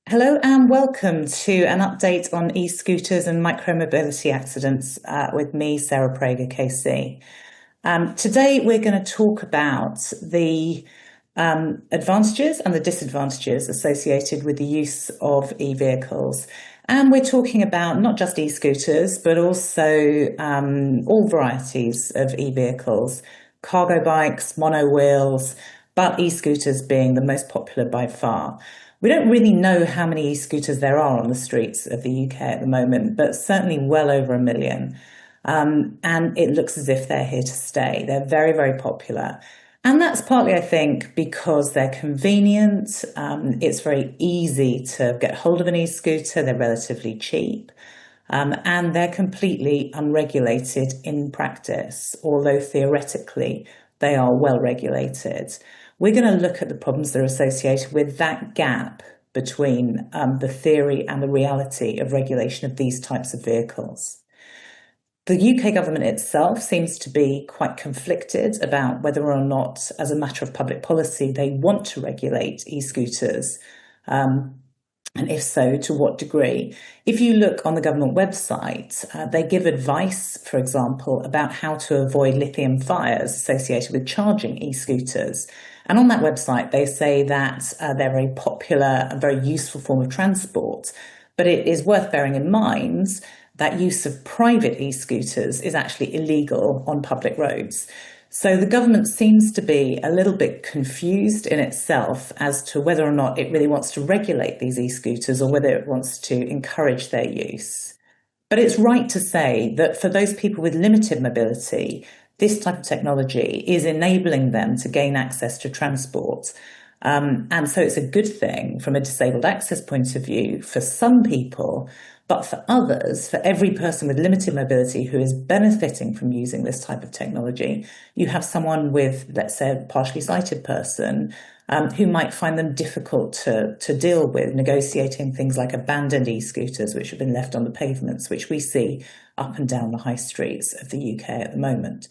Hello and welcome to an update on e-scooters and micromobility accidents with me, Sarah Prager, KC. Today we're going to talk about the advantages and the disadvantages associated with the use of e-vehicles. And we're talking about not just e-scooters, but also all varieties of e-vehicles, cargo bikes, mono-wheels, but e-scooters being the most popular by far. We don't really know how many e-scooters there are on the streets of the UK at the moment, but certainly well over 1 million. And it looks as if they're here to stay. They're very, very popular. And that's partly, I think, because they're convenient. It's very easy to get hold of an e-scooter. They're relatively cheap. And they're completely unregulated in practice, although theoretically they are well regulated. We're going to look at the problems that are associated with that gap between the theory and the reality of regulation of these types of vehicles. The UK government itself seems to be quite conflicted about whether or not, as a matter of public policy, they want to regulate e-scooters. And if so, to what degree? If you look on the government website, they give advice, for example, about how to avoid lithium fires associated with charging e-scooters. And on that website, they say that they're a very popular and very useful form of transport. But it is worth bearing in mind that use of private e-scooters is actually illegal on public roads. So the government seems to be a little bit confused in itself as to whether or not it really wants to regulate these e-scooters or whether it wants to encourage their use. But it's right to say that for those people with limited mobility, this type of technology is enabling them to gain access to transport. And so it's a good thing from a disabled access point of view for some people, but for others, for every person with limited mobility who is benefiting from using this type of technology, you have someone with, let's say, a partially sighted person who might find them difficult to deal with, negotiating things like abandoned e-scooters, which have been left on the pavements, which we see up and down the high streets of the UK at the moment.